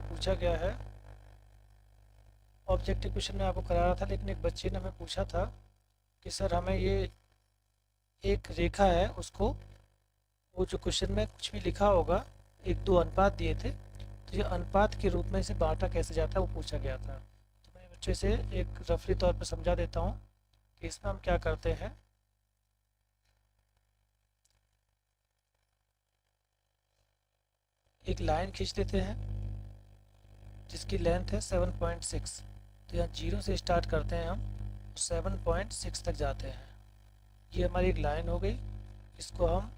हमें पूछा गया है, ऑब्जेक्टिव क्वेश्चन में आपको करा रहा था, लेकिन एक बच्चे ने हमें पूछा था कि सर हमें ये एक रेखा है, उसको वो जो क्वेश्चन में कुछ भी लिखा होगा, एक दो अनुपात दिए थे, तो ये अनुपात के रूप में इसे बांटा कैसे जाता है वो पूछा गया था। तो मैं बच्चे से एक रफली तौर पर समझा देता हूँ कि इसमें हम क्या करते हैं। एक लाइन खींच देते हैं जिसकी लेंथ है 7.6। तो यहाँ जीरो से स्टार्ट करते हैं हम, 7.6 तक जाते हैं। ये हमारी एक लाइन हो गई, इसको हम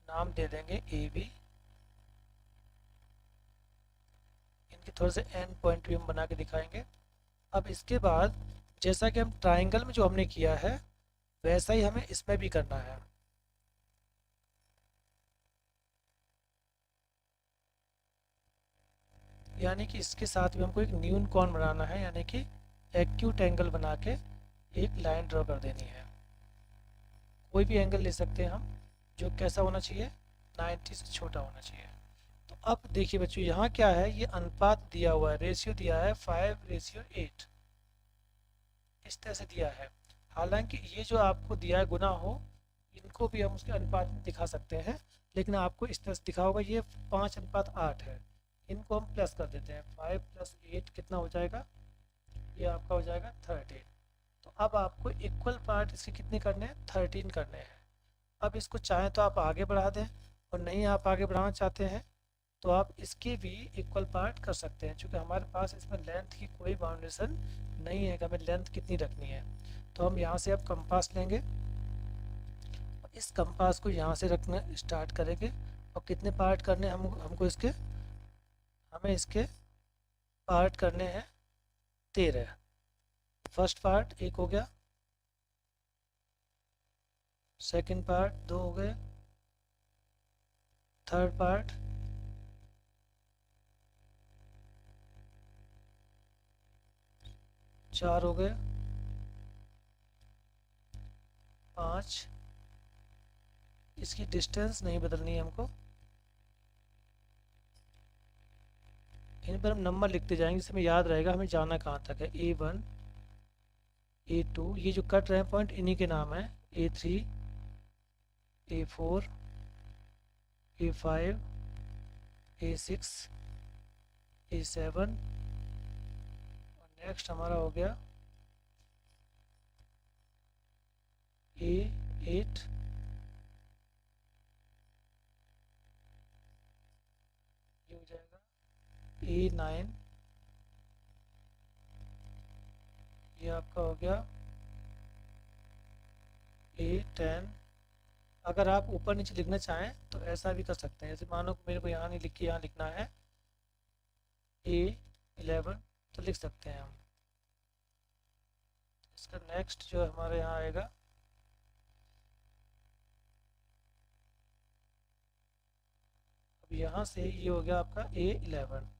नाम दे देंगे ए बी। इनके थोड़े से एंड पॉइंट भी हम बना के दिखाएंगे। अब इसके बाद जैसा कि हम ट्राइंगल में जो हमने किया है वैसा ही हमें इसमें भी करना है। यानी कि इसके साथ भी हमको एक न्यून कोण बनाना है, यानी कि एक्यूट एंगल बना के एक लाइन ड्रॉ कर देनी है। कोई भी एंगल ले सकते हैं हम, जो कैसा होना चाहिए, 90 से छोटा होना चाहिए। तो अब देखिए बच्चों, यहाँ क्या है, ये अनुपात दिया हुआ है, रेशियो दिया है 5:8, इस तरह से दिया है। हालांकि ये जो आपको दिया है गुना हो, इनको भी हम उसके अनुपात में दिखा सकते हैं, लेकिन आपको इस तरह से दिखा होगा, ये 5:8 है। इनको हम प्लस कर देते हैं, 5 + 8 कितना हो जाएगा, ये आपका हो जाएगा 13। तो अब आपको इक्वल पार्ट इसके कितने करने हैं, 13 करने हैं। अब इसको चाहें तो आप आगे बढ़ा दें, और नहीं आप आगे बढ़ाना चाहते हैं तो आप इसके भी इक्वल पार्ट कर सकते हैं, क्योंकि हमारे पास इसमें लेंथ की कोई बाउंडेशन नहीं है कि हमें लेंथ कितनी रखनी है। तो हम यहाँ से अब कंपास लेंगे, इस कंपास को यहाँ से रखना स्टार्ट करेंगे, और कितने पार्ट करने हमको इसके, हमें इसके पार्ट करने हैं 13। फर्स्ट पार्ट एक हो गया, सेकंड पार्ट 2 हो गए, थर्ड पार्ट 4 हो गए, 5। इसकी डिस्टेंस नहीं बदलनी है हमको, इन पर हम नंबर लिखते जाएंगे जिससे हमें याद रहेगा हमें जाना कहाँ तक है। A1 A2, ये जो कट रहे हैं पॉइंट इन्हीं के नाम है। A3 A4 A5 A6 A7, और नेक्स्ट हमारा हो गया A8 ये हो जाएगा A9, ये आपका हो गया A10। अगर आप ऊपर नीचे लिखना चाहें तो ऐसा भी कर सकते हैं, जैसे मानो मेरे को यहाँ नहीं लिख के यहाँ लिखना है A11, तो लिख सकते हैं हम। इसका नेक्स्ट जो हमारे यहाँ आएगा अब यहाँ से ये हो गया आपका A11।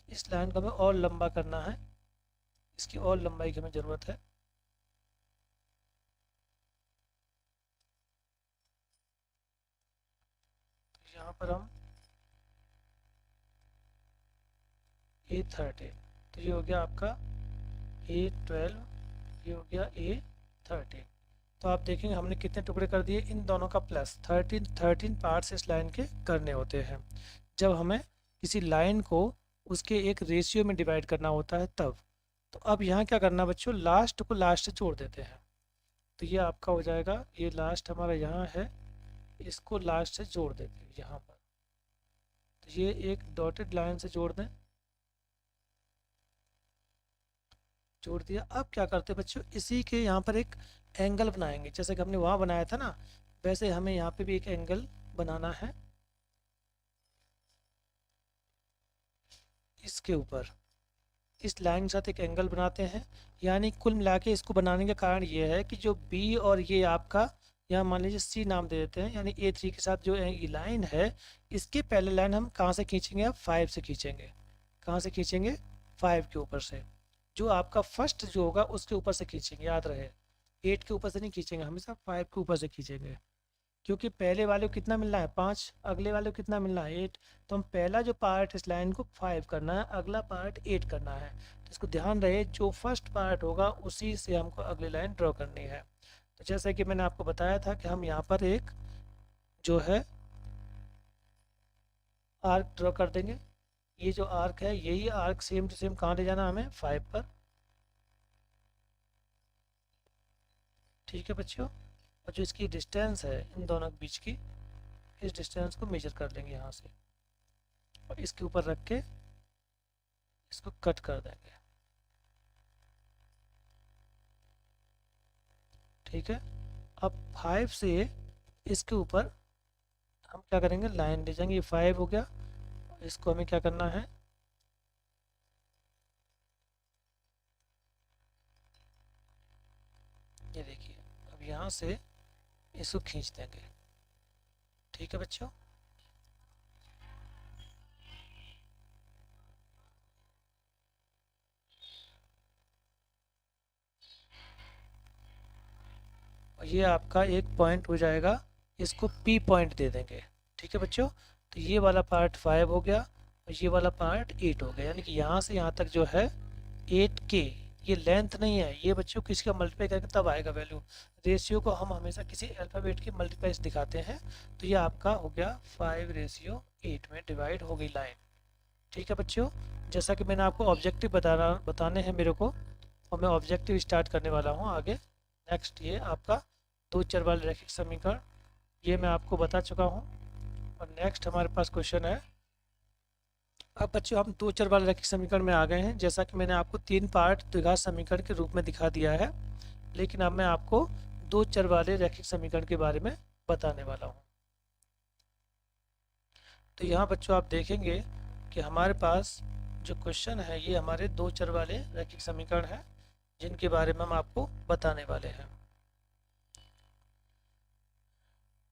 इस लाइन को हमें और लंबा करना है, इसकी और लंबाई की हमें ज़रूरत है। तो यहाँ पर हम A13, तो ये हो गया आपका A12, ये हो गया A13। तो आप देखेंगे हमने कितने टुकड़े कर दिए, इन दोनों का प्लस 13 पार्ट्स इस लाइन के करने होते हैं जब हमें किसी लाइन को उसके एक रेशियो में डिवाइड करना होता है तब। तो अब यहाँ क्या करना बच्चों, लास्ट को लास्ट से जोड़ देते हैं। तो ये आपका हो जाएगा, ये लास्ट हमारा यहाँ है, इसको लास्ट से जोड़ देते हैं यहाँ पर। तो ये एक डॉटेड लाइन से जोड़ दें, जोड़ दिया। अब क्या करते हैं बच्चों, इसी के यहाँ पर एक एंगल बनाएंगे, जैसे कि हमने वहाँ बनाया था ना, वैसे हमें यहाँ पे भी एक एंगल बनाना है इसके ऊपर। इस लाइन के साथ एक एंगल बनाते हैं, यानी कुल मिला के इसको बनाने का कारण ये है कि जो बी और ये आपका यहाँ मान लीजिए सी नाम दे देते हैं, यानी A3 के साथ जो ये लाइन है, इसके पहले लाइन हम कहाँ से खींचेंगे, अब 5 से खींचेंगे। कहाँ से खींचेंगे, 5 के ऊपर से। जो आपका फर्स्ट जो होगा उसके ऊपर से खींचेंगे, याद रहे 8 के ऊपर से नहीं खींचेंगे, हमेशा 5 के ऊपर से खींचेंगे, क्योंकि पहले वाले को कितना मिलना है 5, अगले वाले को कितना मिलना है 8, तो हम पहला जो पार्ट इस लाइन को 5 करना है, अगला पार्ट 8 करना है। तो इसको ध्यान रहे, जो फर्स्ट पार्ट होगा उसी से हमको अगली लाइन ड्रॉ करनी है। तो जैसे कि मैंने आपको बताया था कि हम यहाँ पर एक जो है आर्क ड्रॉ कर देंगे। ये जो आर्क है यही आर्क सेम टू सेम कहाँ ले जाना हमें 5 पर। ठीक है बच्चों, और जो इसकी डिस्टेंस है इन दोनों के बीच की, इस डिस्टेंस को मेजर कर लेंगे यहाँ से और इसके ऊपर रख के इसको कट कर देंगे। ठीक है, अब 5 से इसके ऊपर हम क्या करेंगे, लाइन ले जाएंगे। ये 5 हो गया, इसको हमें क्या करना है, ये देखिए अब यहाँ से इसको खींच देंगे। ठीक है बच्चों, और ये आपका एक पॉइंट हो जाएगा, इसको पी पॉइंट दे देंगे। ठीक है बच्चों, तो ये वाला पार्ट 5 हो गया और ये वाला पार्ट 8 हो गया, यानी कि यहाँ से यहाँ तक जो है 8K, ये लेंथ नहीं है, ये बच्चों किसका मल्टीप्लाई करके तब आएगा वैल्यू। रेशियो को हम हमेशा किसी अल्फ़ाबेट के मल्टीप्लाई से दिखाते हैं। तो ये आपका हो गया 5:8 में डिवाइड हो गई लाइन। ठीक है बच्चों, जैसा कि मैंने आपको ऑब्जेक्टिव बताने हैं मेरे को, और मैं ऑब्जेक्टिव स्टार्ट करने वाला हूँ आगे। नेक्स्ट ये आपका दो चर वाले रैखिक समीकरण, ये मैं आपको बता चुका हूँ। और नेक्स्ट हमारे पास क्वेश्चन है, अब बच्चों हम दो चर वाले रैखिक समीकरण में आ गए हैं। जैसा कि मैंने आपको 3 पार्ट द्विघात समीकरण के रूप में दिखा दिया है, लेकिन अब मैं आपको दो चर वाले रैखिक समीकरण के बारे में बताने वाला हूँ। तो यहाँ बच्चों आप देखेंगे कि हमारे पास जो क्वेश्चन है ये हमारे दो चर वाले रैखिक समीकरण है, जिनके बारे में हम आपको बताने वाले हैं।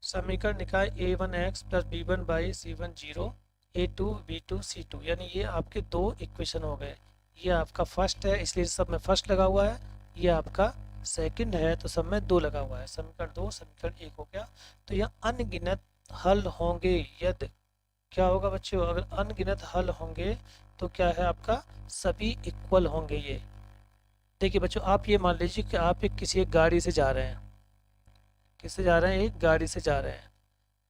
समीकरण निकाय a1x plus b1 by c1 0 a2 b2 c2, यानी ये आपके दो इक्वेशन हो गए। ये आपका फर्स्ट है इसलिए सब में फर्स्ट लगा हुआ है, ये आपका सेकंड है तो सब में दो लगा हुआ है। समीकरण 2 समीकरण 1 हो गया। तो यह अनगिनत हल होंगे यदि, क्या होगा बच्चों, अगर अनगिनत हल होंगे तो क्या है आपका सभी इक्वल होंगे। ये देखिए बच्चों, आप ये मान लीजिए कि आप किसी एक गाड़ी से जा रहे हैं, किससे जा रहे हैं, एक गाड़ी से जा रहे हैं।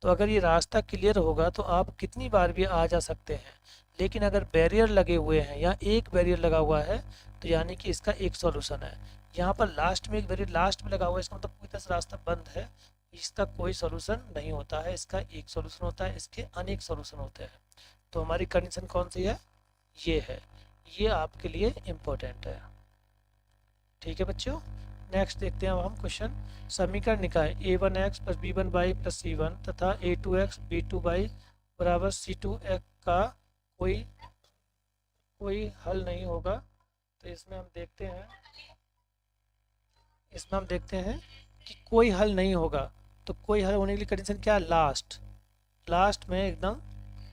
तो अगर ये रास्ता क्लियर होगा तो आप कितनी बार भी आ जा सकते हैं, लेकिन अगर बैरियर लगे हुए हैं या एक बैरियर लगा हुआ है तो यानी कि इसका एक सॉल्यूशन है। यहाँ पर लास्ट में एक बैरियर लास्ट में लगा हुआ है, इसका मतलब पूरी तरह से रास्ता बंद है, इसका कोई सॉल्यूशन नहीं होता है। इसका एक सॉल्यूशन होता है, इसके अनेक सॉल्यूशन होते हैं। तो हमारी कंडीशन कौन सी है, ये है, ये आपके लिए इम्पोर्टेंट है। ठीक है बच्चों, नेक्स्ट देखते हैं अब हम क्वेश्चन। समीकरण निकाय a1x plus b1 by plus c1 तथा a2x b2 बाई बराबर c2x का कोई हल नहीं होगा। तो इसमें हम देखते हैं कि कोई हल नहीं होगा। तो कोई हल होने के लिए कंडीशन क्या है, लास्ट में एकदम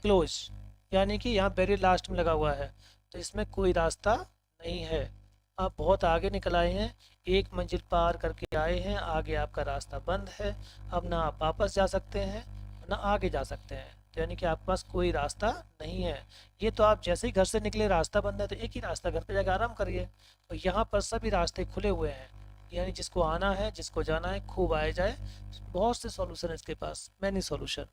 क्लोज, यानी कि यहाँ बैरियर लास्ट में लगा हुआ है तो इसमें कोई रास्ता नहीं है। आप बहुत आगे निकल आए हैं, एक मंजिल पार करके आए हैं, आगे आपका रास्ता बंद है। अब ना आप वापस जा सकते हैं ना आगे जा सकते हैं, तो यानी कि आपके पास कोई रास्ता नहीं है। ये तो आप जैसे ही घर से निकले रास्ता बंद है तो एक ही रास्ता, घर पे जाकर आराम करिए। और यहाँ पर सभी रास्ते खुले हुए हैं, यानी जिसको आना है जिसको जाना है खूब आए जाए। बहुत से सॉल्यूशन है इसके पास, मैनी सॉल्यूशन।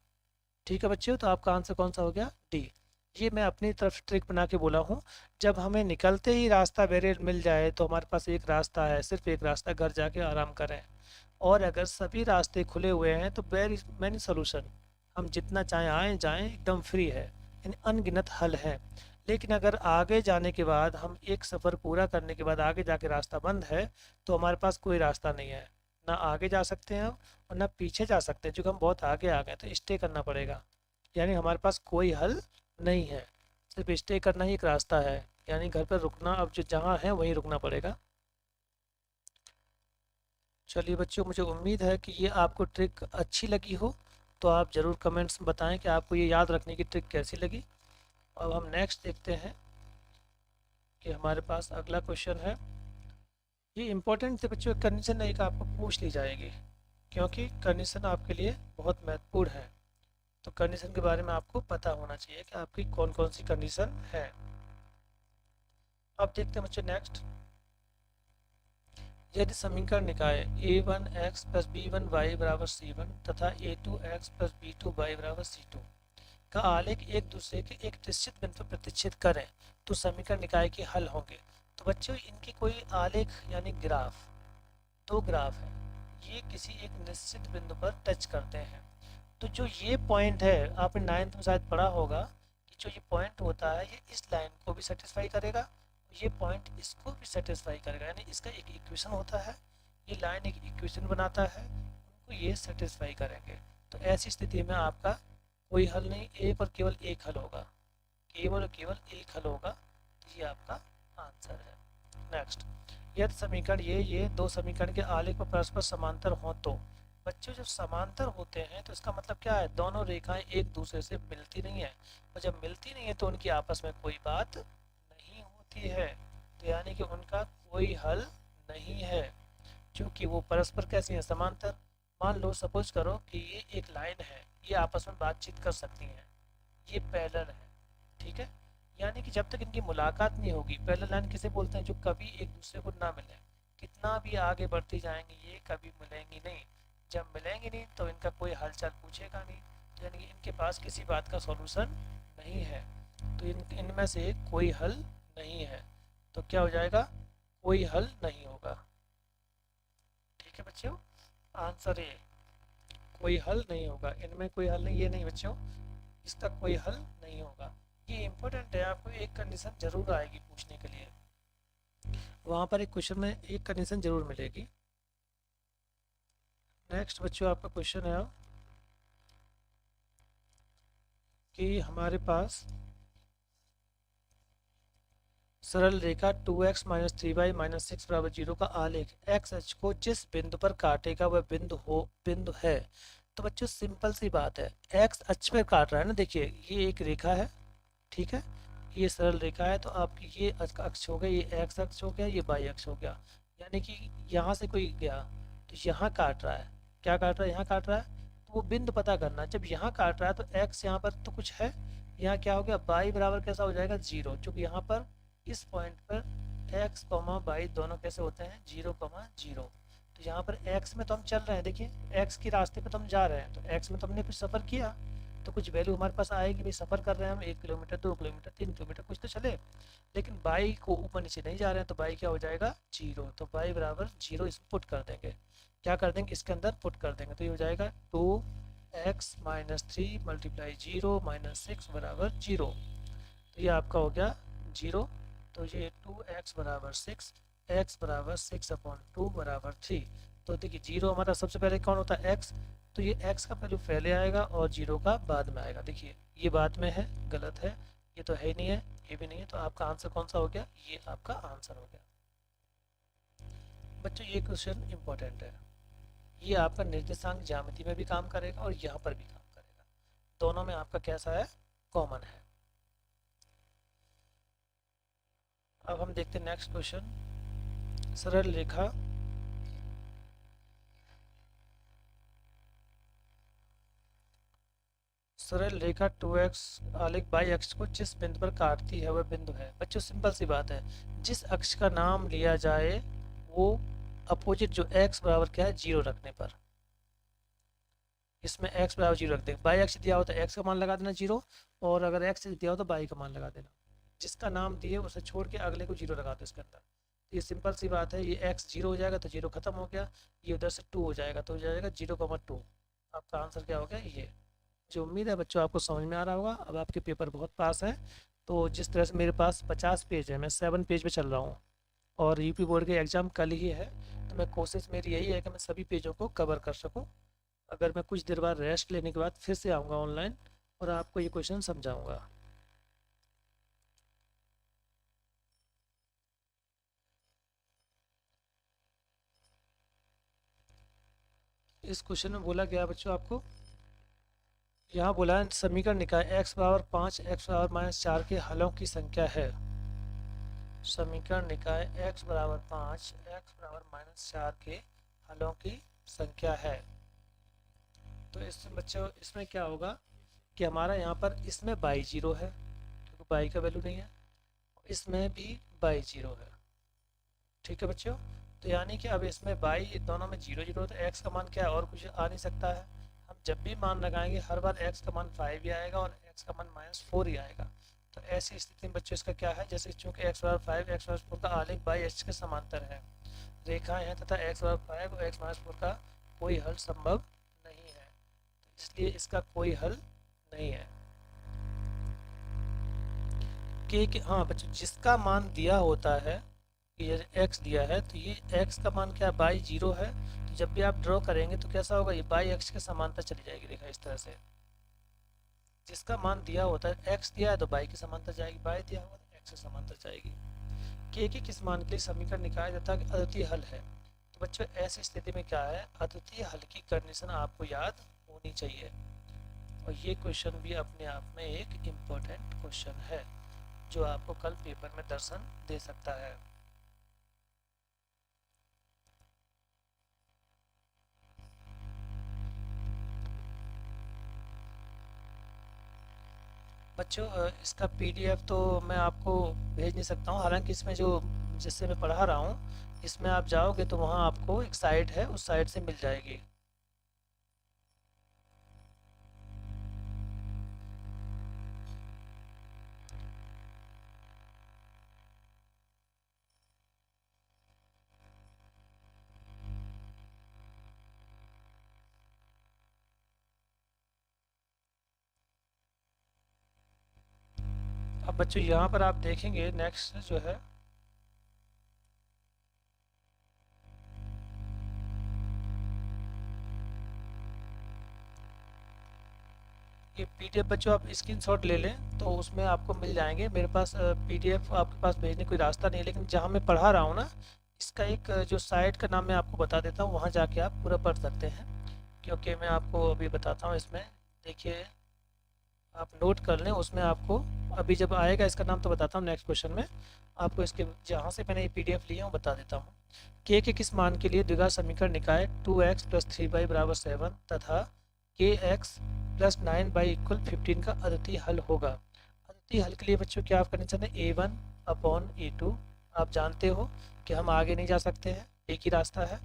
ठीक है बच्चों, तो आपका आंसर कौन सा हो गया, डी। ये मैं अपनी तरफ ट्रिक बना के बोला हूँ। जब हमें निकलते ही रास्ता बैरियर मिल जाए तो हमारे पास एक रास्ता है, सिर्फ एक रास्ता, घर जाके आराम करें। और अगर सभी रास्ते खुले हुए हैं तो मैनी सोल्यूशन, हम जितना चाहें आए जाएं, एकदम फ्री है, यानी अनगिनत हल है। लेकिन अगर आगे जाने के बाद, हम एक सफ़र पूरा करने के बाद आगे जाके रास्ता बंद है तो हमारे पास कोई रास्ता नहीं है, ना आगे जा सकते हैं और ना पीछे जा सकते हैं, क्योंकि हम बहुत आगे आ गए तो स्टे करना पड़ेगा। यानी हमारे पास कोई हल नहीं है, सिर्फ स्टे करना ही एक रास्ता है, यानी घर पर रुकना, अब जो जहाँ है वहीं रुकना पड़ेगा। चलिए बच्चों, मुझे उम्मीद है कि ये आपको ट्रिक अच्छी लगी हो, तो आप ज़रूर कमेंट्स में बताएं कि आपको ये याद रखने की ट्रिक कैसी लगी। अब हम नेक्स्ट देखते हैं कि हमारे पास अगला क्वेश्चन है। ये इंपॉर्टेंट थे बच्चों, कंडीशन एक आपको पूछ ली जाएगी। क्योंकि कंडीशन आपके लिए बहुत महत्वपूर्ण है। तो कंडीशन के बारे में आपको पता होना चाहिए कि आपकी कौन कौन सी कंडीशन है। अब देखते हैं बच्चों नेक्स्ट। यदि समीकरण निकाय a1x प्लस b1y बराबर c1 तथा a2x प्लस b2y बराबर c2 का आलेख एक दूसरे के एक निश्चित बिंदु पर प्रतिच्छेद करें तो समीकरण निकाय के हल होंगे। तो बच्चों इनकी कोई आलेख यानी ग्राफ, दो ग्राफ है, ये किसी एक निश्चित बिंदु पर टच करते हैं। तो जो ये पॉइंट है, आपने 9th में शायद पढ़ा होगा कि जो ये पॉइंट होता है ये इस लाइन को भी सेटिस्फाई करेगा, ये पॉइंट इसको भी सेटिस्फाई करेगा, यानी इसका एक इक्वेशन होता है, ये लाइन एक इक्वेशन बनाता है, उनको ये सेटिस्फाई करेंगे। तो ऐसी स्थिति में आपका कोई हल नहीं, ए पर केवल एक हल होगा, केवल केवल एक हल होगा। तो ये आपका आंसर है। नेक्स्ट, यदि समीकरण ये दो समीकरण के आलेख पर परस्पर समांतर हो तो बच्चों जब समांतर होते हैं तो इसका मतलब क्या है, दोनों रेखाएं एक दूसरे से मिलती नहीं है, और जब मिलती नहीं है तो उनकी आपस में कोई बात नहीं होती है, तो यानी कि उनका कोई हल नहीं है, क्योंकि वो परस्पर कैसी है, समांतर। मान लो सपोज करो कि ये एक लाइन है, ये आपस में बातचीत कर सकती हैं, ये पैरेलल है, ठीक है। यानी कि जब तक इनकी मुलाकात नहीं होगी, पैरेलल लाइन किसे बोलते हैं, जो कभी एक दूसरे को ना मिले, कितना भी आगे बढ़ती जाएंगी ये कभी मिलेंगी नहीं। जब मिलेंगी नहीं तो इनका कोई हालचाल पूछेगा नहीं, तो यानी कि इनके पास किसी बात का सॉल्यूशन नहीं है, तो इनमें से कोई हल नहीं है। तो क्या हो जाएगा, कोई हल नहीं होगा। ठीक है बच्चों, आंसर ए, कोई हल नहीं होगा, इनमें कोई हल नहीं, ये नहीं बच्चों, इसका कोई हल नहीं होगा। ये इंपॉर्टेंट है, आपको एक कंडीशन जरूर आएगी पूछने के लिए, वहां पर एक क्वेश्चन में एक कंडीशन जरूर मिलेगी। नेक्स्ट बच्चों आपका क्वेश्चन है कि हमारे पास सरल रेखा 2x माइनस 3y माइनस 6 बराबर 0 का आलेख x अक्ष को जिस बिंदु पर काटेगा वह बिंदु है। तो बच्चों सिंपल सी बात है, x अक्ष पर काट रहा है ना, देखिए ये एक रेखा है, ठीक है, ये सरल रेखा है, तो आपकी ये अक्ष हो गया, ये x अक्ष हो गया, ये y अक्ष हो गया, यानी कि यहाँ से कोई गया तो यहाँ काट रहा है, क्या काट रहा है, यहाँ काट रहा है, तो वो बिंदु पता करना। जब यहाँ काट रहा है तो x यहाँ पर तो कुछ है, यहाँ क्या हो गया, y बराबर कैसा हो जाएगा, 0, चूँकि यहाँ पर इस पॉइंट पर x, y दोनों कैसे होते हैं, 0, 0। तो यहाँ पर x में तो हम चल रहे हैं, देखिए x के रास्ते पे तो हम जा रहे हैं, तो x में तो हमने कुछ सफ़र किया, तो कुछ वैल्यू हमारे पास आएगी, भाई सफ़र कर रहे हैं हम 1 किलोमीटर, 2 किलोमीटर, 3 किलोमीटर, कुछ तो चले। लेकिन y को ऊपर नीचे नहीं जा रहे हैं, तो y क्या हो जाएगा, 0। तो y बराबर 0 इसमें पुट कर देंगे, क्या कर देंगे, इसके अंदर पुट कर देंगे, तो ये हो जाएगा 2x माइनस 3 मल्टीप्लाई 0 माइनस 6 बराबर 0। तो ये आपका हो गया 0। तो ये 2x बराबर 6, x बराबर 6/2 बराबर 3। तो देखिए 0 हमारा सबसे पहले कौन होता है, x, तो ये x का वैल्यू पहले आएगा और 0 का बाद में आएगा। देखिए ये बाद में है, गलत है, ये तो है ही नहीं है, ये भी नहीं है, तो आपका आंसर कौन सा हो गया, ये आपका आंसर हो गया। बच्चों ये क्वेश्चन इंपॉर्टेंट है, ये आपका निर्देशांक ज्यामिति में भी काम करेगा और यहाँ पर भी काम करेगा, दोनों में आपका कैसा है, कॉमन है। अब हम देखते हैं नेक्स्ट क्वेश्चन। सरल रेखा सरल रेखा 2x आलेख y अक्ष को जिस बिंदु पर काटती है वह बिंदु है। बच्चों सिंपल सी बात है, जिस अक्ष का नाम लिया जाए वो अपोजिट जो x बराबर क्या है, 0 रखने पर, इसमें x बराबर 0 रख देंगे, y अक्ष दिया हो तो x का मान लगा देना 0, और अगर x दिया हो तो y का मान लगा देना, जिसका नाम दिए उसे छोड़ के अगले को 0 लगा दो इसके अंदर। ये सिंपल सी बात है, ये x 0 हो जाएगा तो 0 खत्म हो गया, ये उधर से 2 हो जाएगा तो हो जाएगा 0,2। आपका आंसर क्या हो गया, ये। जो उम्मीद है बच्चों आपको समझ में आ रहा होगा। अब आपके पेपर बहुत पास है, तो जिस तरह से मेरे पास 50 पेज है, मैं 7 पेज पे चल रहा हूँ, और यूपी बोर्ड के एग्ज़ाम कल ही है, तो मैं कोशिश मेरी यही है कि मैं सभी पेजों को कवर कर सकूँ। अगर मैं कुछ देर बाद रेस्ट लेने के बाद फिर से आऊँगा ऑनलाइन और आपको ये क्वेश्चन समझाऊँगा। इस क्वेश्चन में बोला गया बच्चों आपको, यहाँ बोला है समीकरण निकाय x बराबर 5 x बराबर -4 के हलों की संख्या है। समीकरण निकाय x बराबर 5 x बराबर -4 के हलों की संख्या है। तो इस बच्चों इसमें क्या होगा कि हमारा यहाँ पर इसमें बाई जीरो है क्योंकि बाई का वैल्यू नहीं है, इसमें भी बाई जीरो है। ठीक है बच्चों, तो यानी कि अब इसमें बाई दोनों में जीरो जीरो, तो एक्स का मान क्या है और कुछ आ नहीं सकता है। हम जब भी मान लगाएंगे हर बार एक्स का मान 5 ही आएगा और एक्स का मान -4 ही आएगा। तो ऐसी स्थिति में बच्चों इसका क्या है, जैसे चूंकि एक्स बराबर 5 एक्स माइनस 4 का आलेख बाई एक्स के समांतर है, रेखाएं हैं तथा एक्स बराबर 5 और एक्स माइनस 4 का कोई हल संभव नहीं है, इसलिए इसका कोई हल नहीं है। कि हाँ बच्चों, जिसका मान दिया होता है कि ये एक्स दिया है तो ये एक्स का मान क्या है, बाई जीरो है, तो जब भी आप ड्रॉ करेंगे तो कैसा होगा, ये बाई एक्स के समांतर चली जाएगी रेखा इस तरह से। जिसका मान दिया होता है, एक्स दिया है तो बाई के समांतर जाएगी, बाई दिया होगा तो एक्स के समांतर जाएगी। के किस मान के लिए समीकरण निकाला जाता है कि अद्वितीय हल है। तो बच्चों ऐसी स्थिति में क्या है, अद्वितीय हल की कंडीशन आपको याद होनी चाहिए, और ये क्वेश्चन भी अपने आप में एक इम्पोर्टेंट क्वेश्चन है जो आपको कल पेपर में दर्शन दे सकता है। बच्चों इसका पीडीएफ तो मैं आपको भेज नहीं सकता हूँ, हालांकि इसमें जो जिससे मैं पढ़ा रहा हूँ इसमें आप जाओगे तो वहाँ आपको एक साइट है, उस साइट से मिल जाएगी। अब बच्चों यहाँ पर आप देखेंगे नेक्स्ट जो है, ये पीडीएफ बच्चों आप स्क्रीनशॉट ले लें तो उसमें आपको मिल जाएंगे। मेरे पास पीडीएफ आपके पास भेजने कोई रास्ता नहीं है, लेकिन जहाँ मैं पढ़ा रहा हूँ ना, इसका एक जो साइट का नाम मैं आपको बता देता हूँ, वहाँ जाके आप पूरा पढ़ सकते हैं। क्योंकि मैं आपको अभी बताता हूँ, इसमें देखिए आप नोट कर लें, उसमें आपको अभी जब आएगा इसका नाम तो बताता हूँ नेक्स्ट क्वेश्चन में आपको, इसके जहाँ से मैंने ये पीडीएफ लिया हूँ बता देता हूँ। के किस मान के लिए द्विघात समीकरण निकाय 2x + 3y = 7 तथा के एक्स प्लस 9y इक्वल 15 का अद्वितीय हल होगा। अद्वितीय हल के लिए बच्चों क्या आप कंडीशन है, a1/a2। आप जानते हो कि हम आगे नहीं जा सकते हैं, एक ही रास्ता है,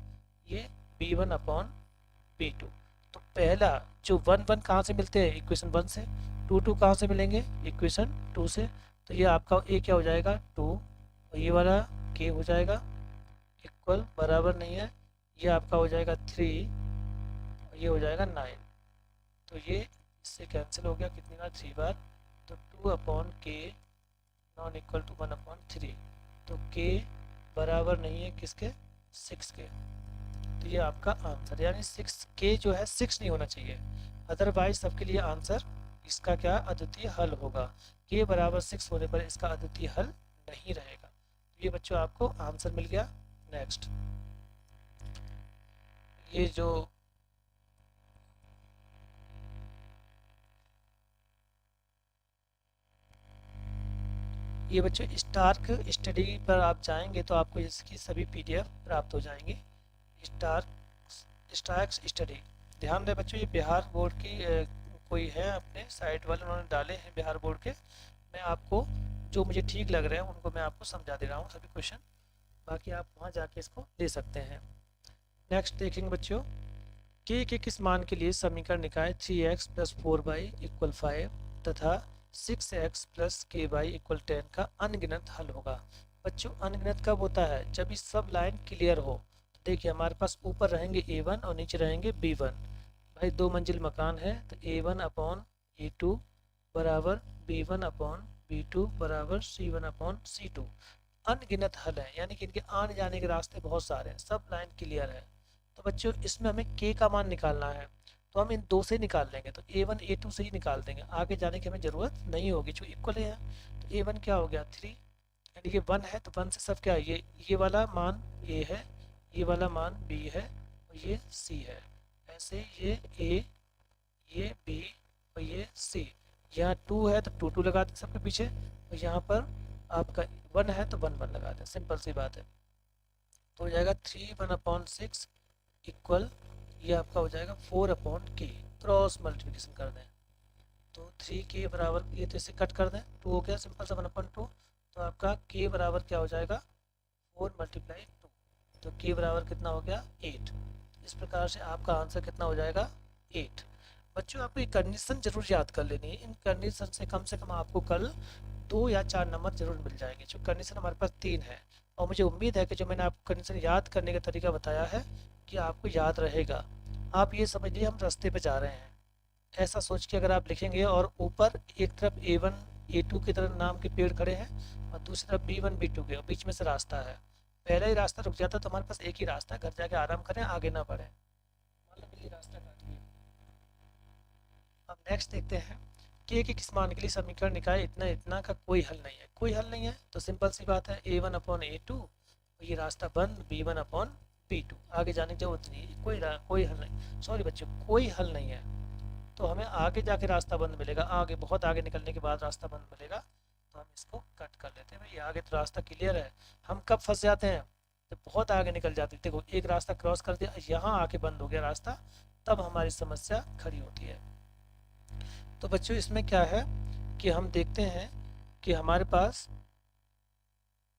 ये b1/b2। तो पहला जो 1 कहाँ से मिलते हैं, इक्वेशन 1 से, 2 कहाँ से मिलेंगे, इक्वेशन 2 से। तो ये आपका ए क्या हो जाएगा 2, और ये वाला के हो जाएगा इक्वल बराबर नहीं है, ये आपका हो जाएगा 3 और ये हो जाएगा 9। तो ये इससे कैंसिल हो गया कितनी बार, 3 बार। तो 2/k नॉन इक्वल टू 1/3। तो k बराबर नहीं है किसके, 6 के। तो ये आपका आंसर, यानी 6k जो है 6 नहीं होना चाहिए, अदरवाइज सबके लिए आंसर इसका क्या अद्वितीय हल होगा। k बराबर 6 होने पर इसका अद्वितीय हल नहीं रहेगा। तो ये बच्चों आपको आंसर मिल गया। नेक्स्ट, ये जो ये बच्चों स्टार्क स्टडी पर आप जाएंगे तो आपको इसकी सभी पीडीएफ प्राप्त हो जाएंगी। स्टार्क स्टडी, ध्यान दें बच्चों, ये बिहार बोर्ड की कोई है, अपने साइट वाले उन्होंने डाले हैं बिहार बोर्ड के। मैं आपको जो मुझे ठीक लग रहे हैं उनको मैं आपको समझा दे रहा हूँ सभी क्वेश्चन, बाकी आप वहाँ जाके इसको ले सकते हैं। नेक्स्ट देखेंगे बच्चों, के किस मान के लिए समीकरण निकाय 3x + 4y = 5 तथा 6x + ky = 10 का अनगिनत हल होगा। बच्चों अनगिनत कब होता है, जब ये सब लाइन क्लियर हो। तो देखिए हमारे पास ऊपर रहेंगे a1 और नीचे रहेंगे b1। भाई 2 मंजिल मकान है तो a1/a2 बराबर b1/b2 बराबर c1/c2। अनगिनत हल है, यानी कि इनके आने जाने के रास्ते बहुत सारे हैं, सब लाइन क्लियर है। तो बच्चों इसमें हमें k का मान निकालना है, तो हम इन दो से निकाल लेंगे, तो a1 a2 से ही निकाल देंगे, आगे जाने की हमें ज़रूरत नहीं होगी जो इक्वल है। तो a1 क्या हो गया 3, यानी कि 1 है तो 1 से सब क्या है, ये वाला मान a है, ये वाला मान b है और ये c है। ऐसे ये a, ये b और ये c। यहाँ 2 है तो 2 लगा दें सबके पीछे, और यहाँ पर आपका 1 है तो 1 लगा दें, सिंपल सी बात है। तो हो जाएगा 3 1/6 इक्वल, ये आपका हो जाएगा 4/k। तो क्रॉस मल्टीप्लिकेशन कर दें तो 3k बराबर, ये तो इसे कट कर दें, 2 हो गया सिंपल सा 1/2, तो आपका k बराबर क्या हो जाएगा 4 मल्टीप्लाई 2, तो k बराबर कितना हो गया 8। इस प्रकार से आपका आंसर कितना हो जाएगा 8। बच्चों आपको ये कंडीशन जरूर याद कर लेनी है, इन कंडीशन से कम आपको कल 2 या 4 नंबर जरूर मिल जाएंगे, जो कंडीशन हमारे पास 3 है। और मुझे उम्मीद है कि जो मैंने आपको कंडीशन याद करने का तरीका बताया है कि आपको याद रहेगा। आप ये समझ लीजिए हम रास्ते पे जा रहे हैं, ऐसा सोच के अगर आप लिखेंगे और ऊपर एक तरफ A1 A2 की तरह नाम के पेड़ खड़े हैं और दूसरी तरफ B1 B2 के, और बीच में से रास्ता है, पहला ही रास्ता रुक जाता तो हमारे पास एक ही रास्ता है, घर जाके आराम करें, आगे ना बढ़े, मतलब ये रास्ता काट लिया। अब नेक्स्ट देखते हैं के किस मान के लिए समीकरण निकाय इतना इतना का कोई हल नहीं है। कोई हल नहीं है तो सिंपल सी बात है A1/A2, ये रास्ता बंद B1/B2, आगे जाने की जरूरत नहीं है, कोई हल नहीं, सॉरी बच्चों कोई हल नहीं है, तो हमें आगे जाके रास्ता बंद मिलेगा, आगे बहुत आगे निकलने के बाद रास्ता बंद मिलेगा, तो हम इसको कट कर लेते हैं। भाई आगे तो रास्ता क्लियर है, हम कब फंस जाते हैं जब बहुत आगे निकल जाते हैं, देखो एक रास्ता क्रॉस कर दिया, यहाँ आके बंद हो गया रास्ता, तब हमारी समस्या खड़ी होती है। तो बच्चों इसमें क्या है कि हम देखते हैं कि हमारे पास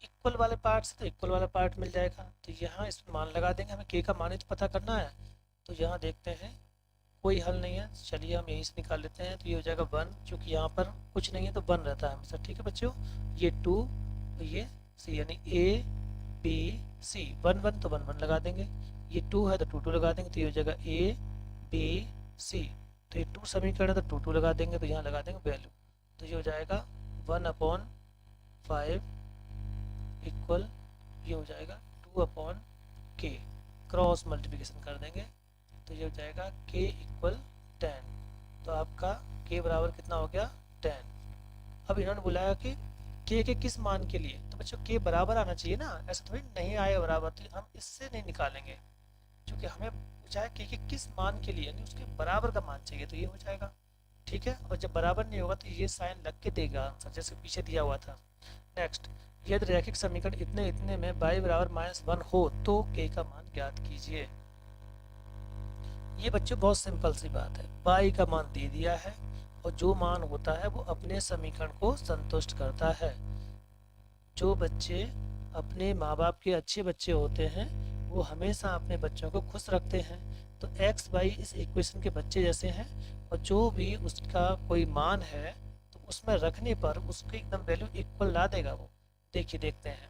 इक्वल वाले पार्ट से तो इक्वल वाला पार्ट मिल जाएगा, तो यहाँ इसमें मान लगा देंगे, हमें के का मान ही तो पता करना है। तो यहाँ देखते हैं कोई हल नहीं है, चलिए हम यहीं से निकाल लेते हैं, तो ये हो जाएगा 1, क्योंकि यहाँ पर कुछ नहीं है तो 1 रहता है हमेशा, ठीक है बच्चों। ये 2, ये सी, यानी A B C, 1 1 तो 1 1 लगा देंगे, ये 2 है तो 2 2 लगा देंगे, तो ये हो जाएगा A B C, तो ये 2 समीकरण है तो 2 2 लगा देंगे, तो यहाँ लगा देंगे वैल्यू, तो ये हो जाएगा 1/5 इक्वल, ये हो जाएगा 2/k, क्रॉस मल्टीप्लिकेशन कर देंगे, तो ये हो जाएगा k इक्वल 10, तो आपका k बराबर कितना हो गया 10। अब इन्होंने बुलाया कि k के किस मान के लिए, तो बच्चों k बराबर आना चाहिए ना, ऐसा थोड़ी नहीं आएगा बराबर, तो हम इससे नहीं निकालेंगे, क्योंकि हमें पूछा है k के किस मान के लिए, यानी उसके बराबर का मान चाहिए, तो ये हो जाएगा, ठीक है। और जब बराबर नहीं होगा तो ये साइन लग के देगा आंसर, जैसे पीछे दिया हुआ था। नेक्स्ट, यदि रैखिक समीकरण इतने इतने में y बराबर -1 हो तो k का मान ज्ञात कीजिए। ये बच्चों बहुत सिंपल सी बात है, y का मान दे दिया है और जो मान होता है वो अपने समीकरण को संतुष्ट करता है। जो बच्चे अपने माँ बाप के अच्छे बच्चे होते हैं वो हमेशा अपने बच्चों को खुश रखते हैं, तो x y इस इक्वेशन के बच्चे जैसे हैं, और जो भी उसका कोई मान है तो उसमें रखने पर उसकी एकदम वैल्यू इक्वल ला देगा वो। देखिए देखते हैं,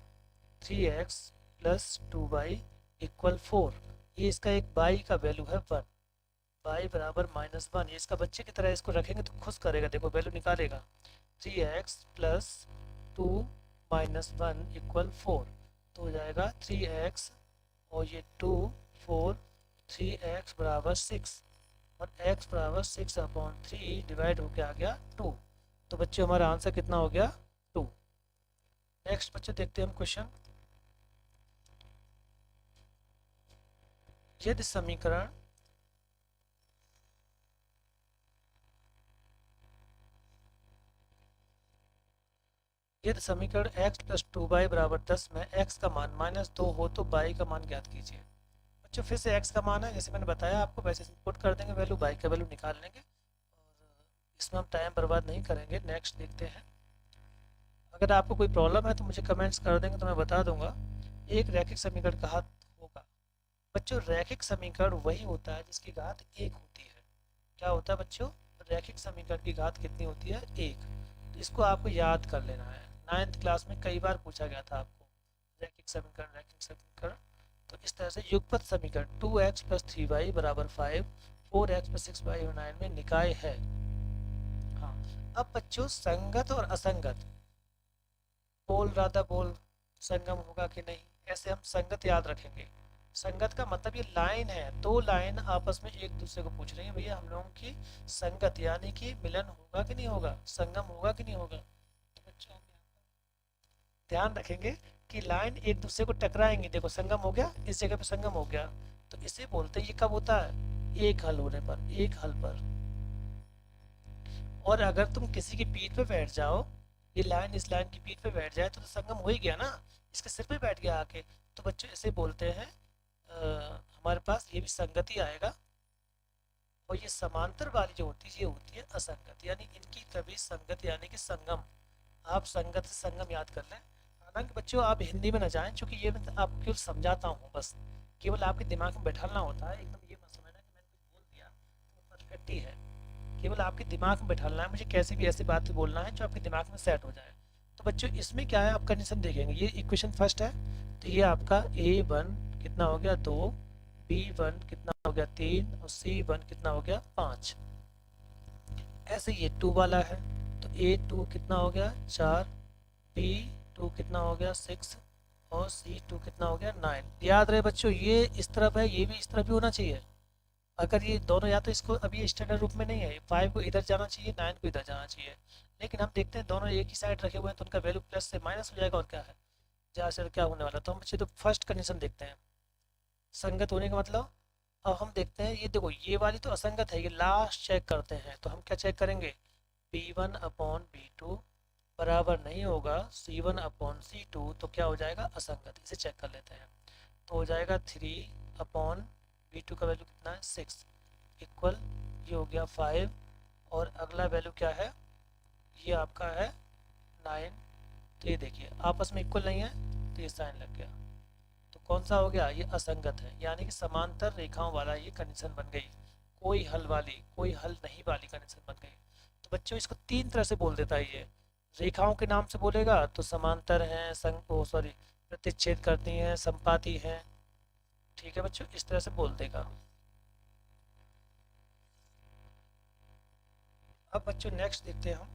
3x + 2y = 4, ये इसका एक y का वैल्यू है 1, y बराबर -1, ये इसका बच्चे की तरह इसको रखेंगे तो खुश करेगा, देखो वैल्यू निकालेगा, 3x + 2 - 1 = 4, तो हो जाएगा 3x और ये 2 4, 3x बराबर 6, और x बराबर 6/3 डिवाइड होके आ गया 2, तो बच्चे हमारा आंसर कितना हो गया 2। नेक्स्ट बच्चे देखते हैं हम क्वेश्चन, यदि समीकरण यदि समीकरण x + 2y = 10 में x का मान -2 हो तो y का मान ज्ञात कीजिए। बच्चों फिर से x का मान है, जैसे मैंने बताया आपको वैसे पुट कर देंगे वैल्यू, y का वैल्यू निकाल लेंगे, और इसमें हम टाइम बर्बाद नहीं करेंगे। नेक्स्ट देखते हैं, अगर आपको कोई प्रॉब्लम है तो मुझे कमेंट्स कर देंगे तो मैं बता दूंगा। एक रैखिक समीकरण का घात होगा, बच्चों रैखिक समीकरण वही होता है जिसकी घात 1 होती है। क्या होता है बच्चों, रैखिक समीकरण की घात कितनी होती है 1, तो इसको आपको याद कर लेना है, 9th क्लास में कई बार पूछा गया था आपको रैखिक समीकरण। तो इस तरह से युगपत समीकरण 2x + 3y = 5, 4x + 6y = 9 में निकाय है। हाँ, अब बच्चों संगत और असंगत, बोल राधा बोल संगम होगा कि नहीं, ऐसे हम संगत याद रखेंगे। संगत का मतलब ये लाइन है, दो लाइन आपस में एक दूसरे को पूछ रही है, भैया हम लोगों की संगत यानी कि मिलन होगा कि नहीं होगा, संगम होगा कि नहीं होगा। तो बच्चों हम ध्यान रखेंगे कि लाइन एक दूसरे को टकराएंगे, देखो संगम हो गया, इस जगह पे संगम हो गया, तो इसे बोलते हैं, ये कब होता है एक हल होने पर, एक हल पर। और अगर तुम किसी की पीठ पे बैठ जाओ, ये लाइन इस लाइन की पीठ पे बैठ जाए तो संगम हो ही गया ना, इसके सिर पे बैठ गया आके, तो बच्चों इसे बोलते हैं हमारे पास ये भी संगति आएगा, और ये समांतर वाली जो होती है ये होती है असंगत, यानी इनकी कभी संगत यानी कि संगम। आप संगत से संगम याद कर लें। हालांकि बच्चों आप हिंदी में ना जाएं, क्योंकि ये मैं आपको केवल समझाता हूँ बस, केवल आपके दिमाग में बैठाना होता है। एकदम ये मत समझना कि मैंने कुछ बोल दिया तो परफेक्ट ही है, केवल आपके दिमाग में बैठाना है। मुझे कैसे भी ऐसी बात बोलना है जो आपके दिमाग में सेट हो जाए। तो बच्चों इसमें क्या है, आप कंडीशन देखेंगे, ये इक्वेशन फर्स्ट है, तो ये आपका A1 कितना हो गया 2, B1 कितना हो गया 3 और C1 कितना हो गया 5। ऐसे ये 2 वाला है, तो A2 कितना हो गया 4, B2 कितना हो गया 6 और C2 कितना हो गया 9। याद रहे बच्चों, ये इस तरफ है, ये भी इस तरफ भी होना चाहिए। अगर ये दोनों, या तो इसको अभी स्टैंडर्ड रूप में नहीं है, 5 को इधर जाना चाहिए, 9 को इधर जाना चाहिए, लेकिन हम देखते हैं दोनों एक ही साइड रखे हुए हैं, तो उनका वैल्यू प्लस से माइनस हो जाएगा, और क्या है जहाँ से क्या होने वाला। तो हम बच्चे तो फर्स्ट कंडीशन देखते हैं, संगत होने का मतलब। अब हम देखते हैं, ये देखो ये वाली तो असंगत है, ये लास्ट चेक करते हैं, तो हम क्या चेक करेंगे, B1/B2 बराबर नहीं होगा C1/C2, तो क्या हो जाएगा असंगत। इसे चेक कर लेते हैं, तो हो जाएगा 3/B2 का वैल्यू कितना है 6 इक्वल, ये हो गया 5, और अगला वैल्यू क्या है, ये आपका है 9। तो ये देखिए आपस में इक्वल नहीं है, तो ये साइन लग गया, तो कौन सा हो गया, ये असंगत है, यानी कि समांतर रेखाओं वाला ये कंडीशन बन गई, कोई हल वाली, कोई हल नहीं वाली कंडीशन बन गई। तो बच्चों इसको तीन तरह से बोल देता है ये, रेखाओं के नाम से बोलेगा तो समांतर हैं, संग ओ सॉरी प्रतिच्छेद करती हैं, संपाती हैं, ठीक है बच्चों, इस तरह से बोल देगा। अब बच्चों नेक्स्ट देखते हैं हम,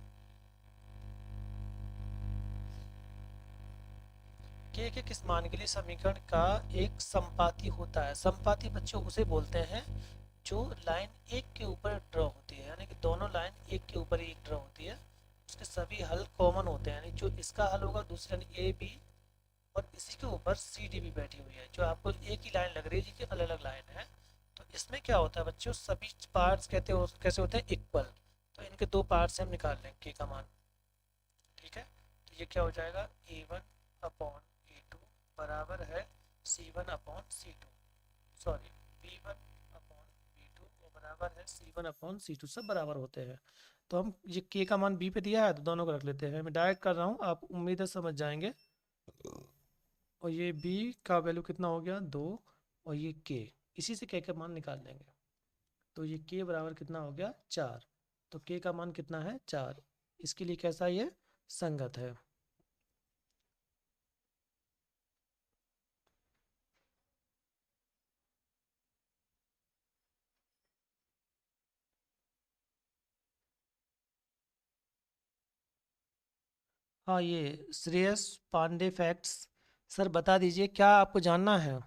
के किस मान के लिए समीकरण का एक संपाती होता है। संपाती बच्चों उसे बोलते हैं जो लाइन एक के ऊपर ड्रॉ होती है, यानी कि दोनों लाइन एक के ऊपर एक ड्रॉ होती है, उसके सभी हल कॉमन होते हैं, यानी जो इसका हल होगा दूसरे यानी ए बी, और इसी के ऊपर सी डी भी बैठी हुई है, जो आपको एक ही लाइन लग रही है जिसकी अलग अलग लाइन है। तो इसमें क्या होता है बच्चों, सभी पार्ट्स कहते हो कैसे होते हैं इक्वल, तो इनके दो पार्ट्स हम निकाल लेंगे के का मान, ठीक है। तो ये क्या हो जाएगा A1/A2 बराबर है C1/C2, सॉरी B1/B2 बराबर है C1/C2, सब बराबर होते हैं। तो हम ये के का मान बी पे दिया है, तो दोनों को रख लेते हैं, मैं डायरेक्ट कर रहा हूँ, आप उम्मीद है समझ जाएंगे। और ये बी का वैल्यू कितना हो गया 2, और ये के, इसी से के का मान निकाल लेंगे, तो ये के बराबर कितना हो गया 4, तो के का मान कितना है 4, इसके लिए कैसा ये संगत है। हाँ, ये श्रेयस पांडे फैक्ट्स, सर बता दीजिए क्या आपको जानना है।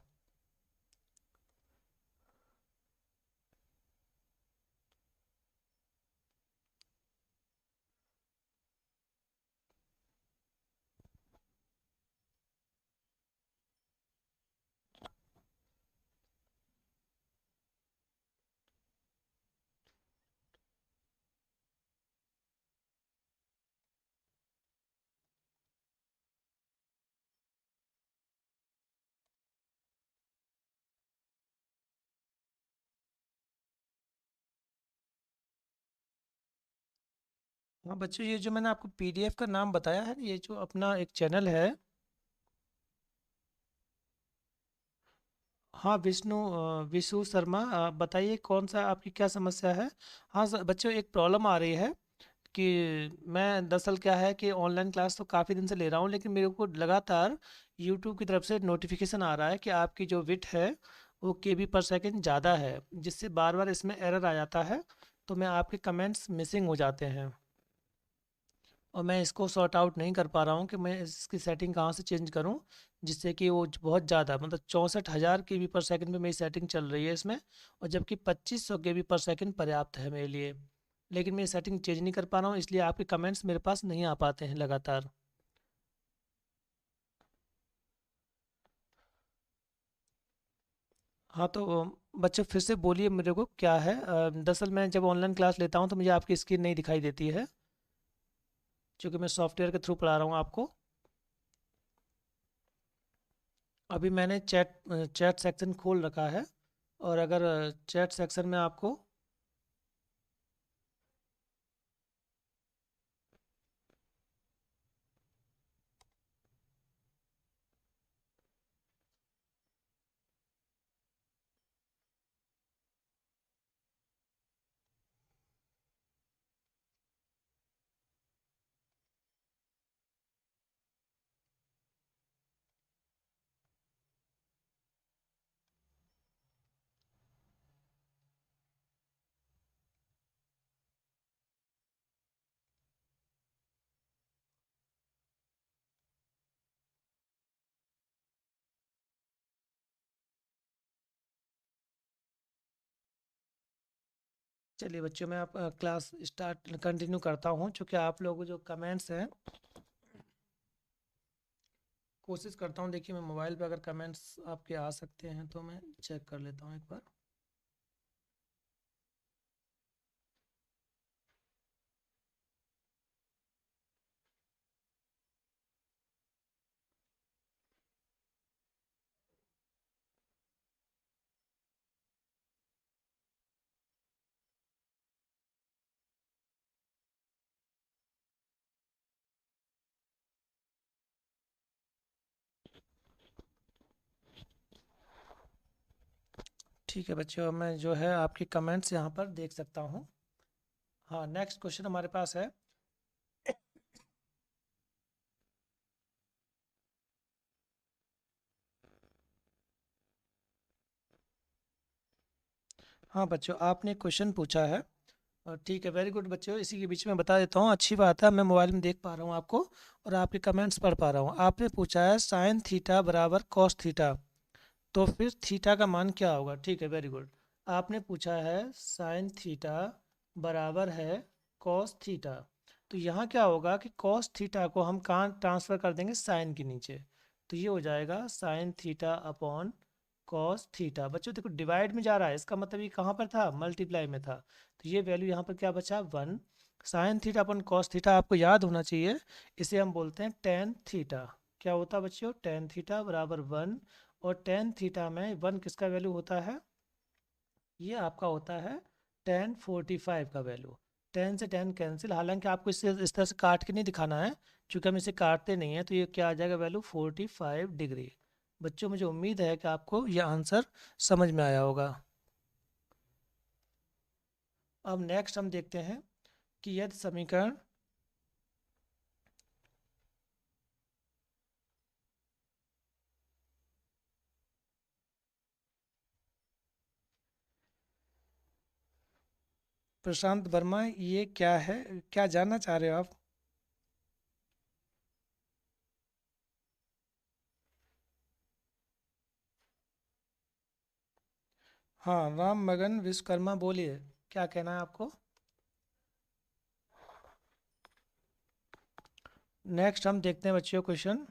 हाँ बच्चों, ये जो मैंने आपको पीडीएफ का नाम बताया है, ये जो अपना एक चैनल है, हाँ विशु शर्मा, बताइए कौन सा आपकी क्या समस्या है। हाँ सर बच्चों, एक प्रॉब्लम आ रही है कि मैं दरअसल क्या है कि ऑनलाइन क्लास तो काफ़ी दिन से ले रहा हूँ, लेकिन मेरे को लगातार यूट्यूब की तरफ से नोटिफिकेशन आ रहा है कि आपकी जो विड्थ है वो KB/सेकंड ज़्यादा है, जिससे बार बार इसमें एरर आ जाता है, तो मैं आपके कमेंट्स मिसिंग हो जाते हैं, और मैं इसको सॉर्ट आउट नहीं कर पा रहा हूँ कि मैं इसकी सेटिंग कहाँ से चेंज करूँ, जिससे कि वो बहुत ज़्यादा मतलब 64,000 KB/सेकंड पे मेरी सेटिंग चल रही है इसमें, और जबकि 2500 KB/सेकंड पर्याप्त है मेरे लिए, लेकिन मैं सेटिंग चेंज नहीं कर पा रहा हूँ, इसलिए आपके कमेंट्स मेरे पास नहीं आ पाते हैं लगातार। हाँ तो बच्चों फिर से बोलिए मेरे को क्या है, दरअसल मैं जब ऑनलाइन क्लास लेता हूँ तो मुझे आपकी स्क्रीन नहीं दिखाई देती है, क्योंकि मैं सॉफ्टवेयर के थ्रू पढ़ा रहा हूँ आपको। अभी मैंने चैट चैट सेक्शन खोल रखा है, और अगर चैट सेक्शन में आपको चलिए बच्चों, मैं आप क्लास स्टार्ट कंटिन्यू करता हूँ। चूँकि आप लोग जो कमेंट्स हैं, कोशिश करता हूँ, देखिए मैं मोबाइल पे अगर कमेंट्स आपके आ सकते हैं तो मैं चेक कर लेता हूँ एक बार। ठीक है बच्चों, मैं जो है आपके कमेंट्स यहाँ पर देख सकता हूँ। हाँ, नेक्स्ट क्वेश्चन हमारे पास है। हाँ बच्चों, आपने क्वेश्चन पूछा है। और ठीक है, वेरी गुड बच्चों, इसी के बीच में बता देता हूँ। अच्छी बात है, मैं मोबाइल में देख पा रहा हूँ आपको और आपके कमेंट्स पढ़ पा रहा हूँ। आपने पूछा है साइन थीटा बराबर कॉस थीटा, तो फिर थीटा का मान क्या होगा। ठीक है, वेरी गुड। आपने पूछा है साइन थीटा बराबर है कॉस थीटा, तो यहाँ क्या होगा कि कॉस थीटा को हम कहाँ ट्रांसफ़र कर देंगे, साइन के नीचे। तो ये हो जाएगा sine theta upon cos theta. बच्चों देखो, डिवाइड में जा रहा है, इसका मतलब ये कहाँ पर था, मल्टीप्लाई में था। तो ये वैल्यू यहाँ पर क्या बचा, 1। Sine theta upon cos theta आपको याद होना चाहिए, इसे हम बोलते हैं टेन थीटा। क्या होता है बच्चों, टेन थीटा बराबर 1। और टेन थीटा में 1 किसका वैल्यू होता है, ये आपका होता है टेन 45 का वैल्यू। टेन से टेन कैंसिल, हालांकि आपको इससे इस तरह से काट के नहीं दिखाना है, क्योंकि हम इसे काटते नहीं हैं। तो ये क्या आ जाएगा वैल्यू, 45 डिग्री। बच्चों मुझे उम्मीद है कि आपको ये आंसर समझ में आया होगा। अब नेक्स्ट हम देखते हैं कि यदि समीकरण प्रशांत वर्मा, ये क्या है, क्या जानना चाह रहे हो आप। हाँ, राम मगन विश्वकर्मा, बोलिए क्या कहना है आपको। नेक्स्ट हम देखते हैं बच्चों क्वेश्चन।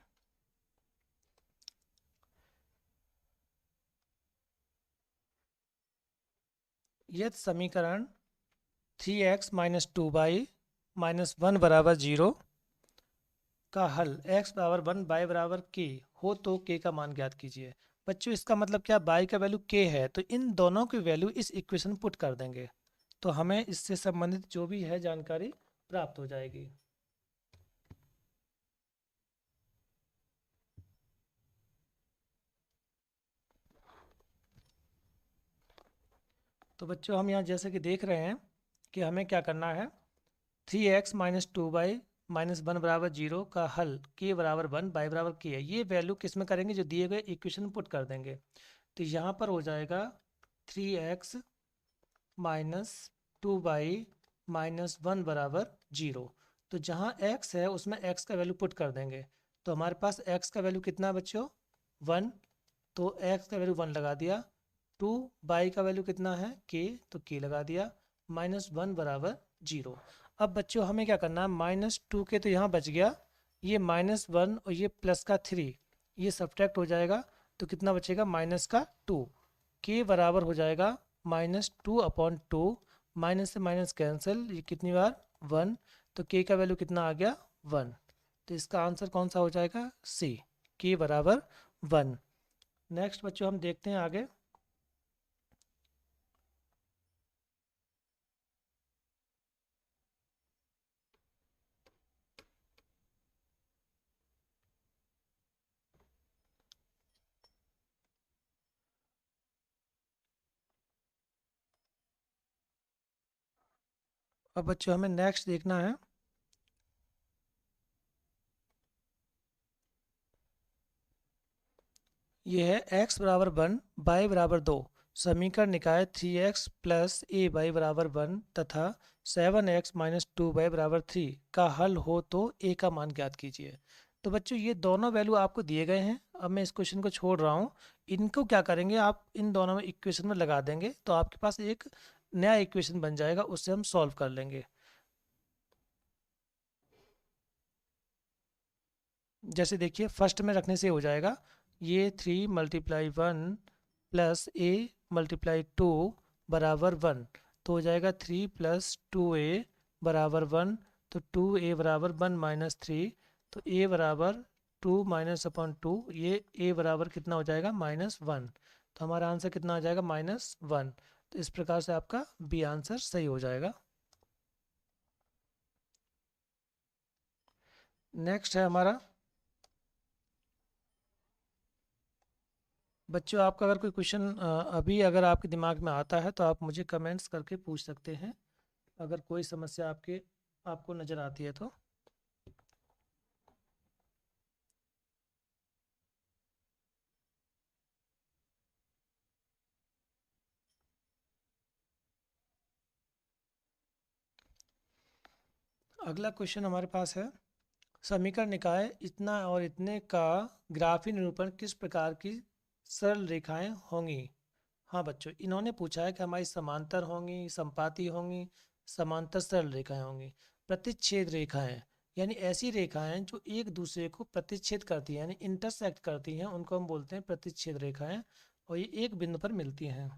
यदि समीकरण 3x - 2y - 1 बराबर 0 का हल x बराबर 1 y बराबर k हो तो k का मान ज्ञात कीजिए। बच्चों इसका मतलब क्या, y का वैल्यू k है, तो इन दोनों की वैल्यू इस इक्वेशन में पुट कर देंगे, तो हमें इससे संबंधित जो भी है जानकारी प्राप्त हो जाएगी। तो बच्चों हम यहाँ जैसे कि देख रहे हैं कि हमें क्या करना है, 3x - 2y - 1 बराबर 0 का हल k बराबर 1 y बराबर k है। ये वैल्यू किस में करेंगे, जो दिए गए इक्वेशन में पुट कर देंगे। तो यहाँ पर हो जाएगा 3x - 2y - 1 बराबर 0। तो जहाँ x है उसमें x का वैल्यू पुट कर देंगे। तो हमारे पास x का वैल्यू कितना है बच्चों, 1। तो x का वैल्यू 1 लगा दिया। 2 y का वैल्यू कितना है, k, तो k लगा दिया। -1 बराबर 0। अब बच्चों हमें क्या करना है, -2 के तो यहाँ बच गया, ये -1 और ये प्लस का 3, ये सब्ट्रैक्ट हो जाएगा। तो कितना बचेगा, माइनस का 2। के बराबर हो जाएगा -2/2। माइनस से माइनस कैंसिल, ये कितनी बार, 1। तो के का वैल्यू कितना आ गया, 1। तो इसका आंसर कौन सा हो जाएगा, सी, के बराबर 1। नेक्स्ट बच्चों हम देखते हैं आगे। अब बच्चों हमें नेक्स्ट देखना है। ये है x बराबर 1 y बराबर 2। समीकरण निकाय 3x प्लस ए वाई बराबर 1 तथा 7x - 2y बराबर 3 का हल हो तो a का मान ज्ञात कीजिए। तो बच्चों ये दोनों वैल्यू आपको दिए गए हैं। अब मैं इस क्वेश्चन को छोड़ रहा हूँ, इनको क्या करेंगे आप, इन दोनों में इक्वेशन में लगा देंगे, तो आपके पास एक नया इक्वेशन बन जाएगा, उससे हम सॉल्व कर लेंगे। जैसे देखिए फर्स्ट में रखने से हो जाएगा, ये 3 × 1 प्लस ए मल्टीप्लाई 2 बराबर 1, तो हो जाएगा 3 + 2a बराबर 1। तो 2a बराबर 1 - 3, तो a बराबर 2 - 2, ये a बराबर कितना हो जाएगा -1, तो हमारा आंसर कितना आ जाएगा -1। तो इस प्रकार से आपका बी आंसर सही हो जाएगा। नेक्स्ट है हमारा, बच्चों आपका अगर कोई क्वेश्चन अभी अगर आपके दिमाग में आता है तो आप मुझे कमेंट्स करके पूछ सकते हैं, अगर कोई समस्या आपको नज़र आती है तो। अगला क्वेश्चन हमारे पास है, समीकरण निकाय इतना और इतने का ग्राफी निरूपण किस प्रकार की सरल रेखाएं होंगी। हाँ बच्चों, इन्होंने पूछा है कि हमारी समांतर होंगी, समपाती होंगी, समांतर सरल रेखाएं होंगी। प्रतिच्छेद रेखाएं यानी ऐसी रेखाएं जो एक दूसरे को प्रतिच्छेद करती हैं, यानी इंटरसेक्ट करती हैं, उनको हम बोलते हैं प्रतिच्छेद रेखाएं, और ये एक बिंदु पर मिलती हैं।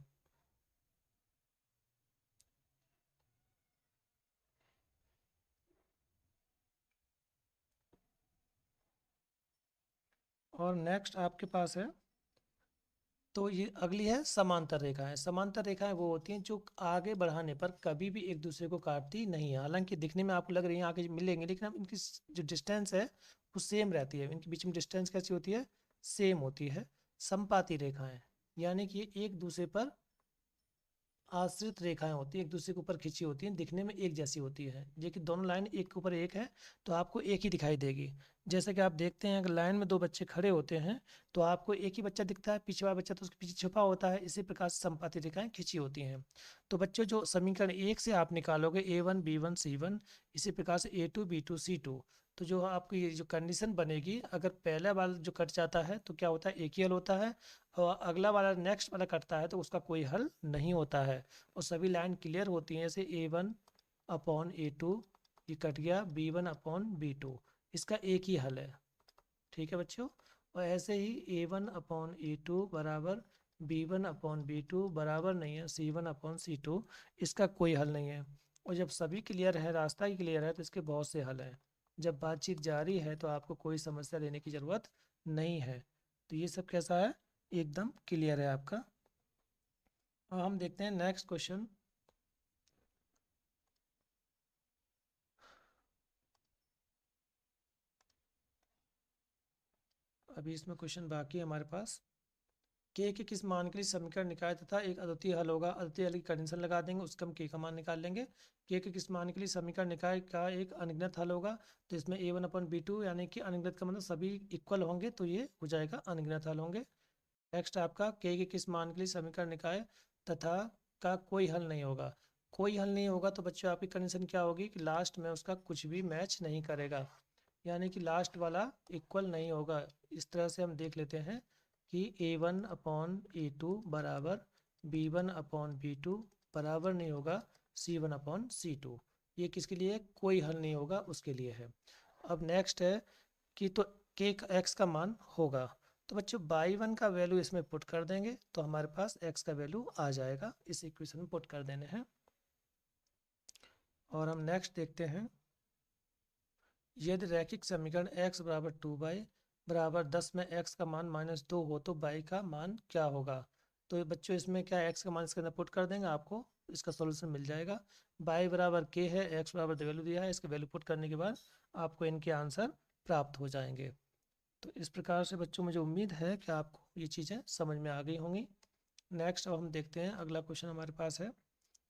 और नेक्स्ट आपके पास है, तो ये अगली है समांतर रेखाएं। समांतर रेखाएं वो होती हैं जो आगे बढ़ाने पर कभी भी एक दूसरे को काटती नहीं है, हालांकि दिखने में आपको लग रही है आगे मिलेंगे, लेकिन अब इनकी जो डिस्टेंस है वो सेम रहती है, इनके बीच में डिस्टेंस कैसी होती है, सेम होती है। समपाती रेखाएं यानी कि ये एक दूसरे पर आश्रित रेखाएं होती हैं, एक दूसरे के ऊपर खिंची होती हैं, दिखने में एक जैसी होती है, ये कि दोनों लाइन एक के ऊपर एक है तो आपको एक ही दिखाई देगी। जैसे कि आप देखते हैं अगर लाइन में दो बच्चे खड़े होते हैं तो आपको एक ही बच्चा दिखता है, पीछे वाला बच्चा तो उसके पीछे छुपा होता है, इसी प्रकार से संपाती रेखाएं खिंची होती हैं। तो बच्चों जो समीकरण एक से आप निकालोगे A1 B1 C1, इसी प्रकार से A2 B2 C2, तो जो आपकी ये जो कंडीशन बनेगी, अगर पहला वाला जो कट जाता है तो क्या होता है, एक ही हल होता है, और अगला वाला नेक्स्ट वाला कटता है तो उसका कोई हल नहीं होता है, और सभी लाइन क्लियर होती हैं। जैसे A1/A2 ये कट गया, B1/B2, इसका एक ही हल है। ठीक है बच्चों, और ऐसे ही A1/A2 बराबर B1/B2 बराबर नहीं है C1/C2, इसका कोई हल नहीं है। और जब सभी क्लियर है, रास्ता ही क्लियर है, तो इसके बहुत से हल हैं। जब बातचीत जारी है तो आपको कोई समस्या लेने की ज़रूरत नहीं है। तो ये सब कैसा है, एकदम क्लियर है आपका। अब हम देखते हैं नेक्स्ट क्वेश्चन। अभी इसमें क्वेश्चन बाकी है हमारे पास। के किस मान के लिए समीकरण निकाय तथा एक अद्वितीय हल होगा, अद्वितीय हल की कंडीशन लगा देंगे, उसके हम के का मान निकाल लेंगे। के किस मान के लिए समीकरण निकाय का एक अनगिनत हल होगा, तो इसमें A1/B2 यानी कि अनगिनत का मतलब सभी इक्वल होंगे, तो ये हो जाएगा अनगिनत हल होंगे। नेक्स्ट आपका के किस मान के लिए समीकरण निकाय तथा का कोई हल नहीं होगा। कोई हल नहीं होगा तो बच्चों आपकी कंडीशन क्या होगी कि लास्ट में उसका कुछ भी मैच नहीं करेगा, यानी कि लास्ट वाला इक्वल नहीं होगा। इस तरह से हम देख लेते हैं कि A1/A2 बराबर B1/B2 बराबर नहीं होगा C1/C2, ये किसके लिए, कोई हल नहीं होगा उसके लिए है। अब नेक्स्ट है कि तो के एक्स का मान होगा, तो बच्चों y1 का वैल्यू इसमें पुट कर देंगे तो हमारे पास x का वैल्यू आ जाएगा, इस इक्वेशन में पुट कर देने हैं। और हम नेक्स्ट देखते हैं, यदि रैखिक समीकरण x बराबर 2y बराबर 10 में x का मान -2 हो तो y का मान क्या होगा। तो बच्चों इसमें क्या x का मान इसके अंदर पुट कर देंगे, आपको इसका सॉल्यूशन मिल जाएगा। y बराबर k है, x बराबर वैल्यू दिया है, इसके वैल्यू पुट करने के बाद आपको इनके आंसर प्राप्त हो जाएंगे। तो इस प्रकार से बच्चों मुझे उम्मीद है कि आपको ये चीज़ें समझ में आ गई होंगी। नेक्स्ट अब हम देखते हैं अगला क्वेश्चन हमारे पास है,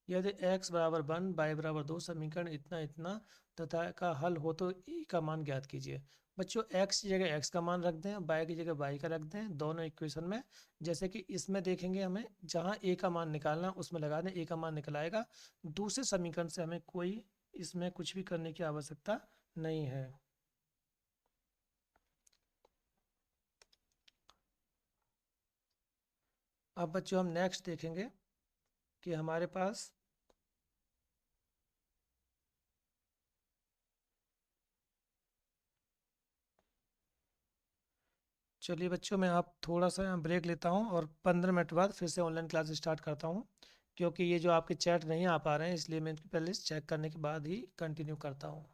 यदि x बराबर 1 y बराबर 2 समीकरण इतना इतना तथा का हल हो तो e का मान ज्ञात कीजिए। बच्चों x की जगह x का मान रख दें, y की जगह y का रख दें दोनों इक्वेशन में। जैसे कि इसमें देखेंगे हमें जहाँ a का मान निकालना उसमें लगा दें, a का मान निकल आएगा। दूसरे समीकरण से हमें कोई इसमें कुछ भी करने की आवश्यकता नहीं है। अब बच्चों हम नेक्स्ट देखेंगे कि हमारे पास चलिए बच्चों, मैं आप थोड़ा सा यहाँ ब्रेक लेता हूँ और 15 मिनट बाद फिर से ऑनलाइन क्लास स्टार्ट करता हूँ, क्योंकि ये जो आपके चैट नहीं आ पा रहे हैं, इसलिए मैं इनको पहले चेक करने के बाद ही कंटिन्यू करता हूँ।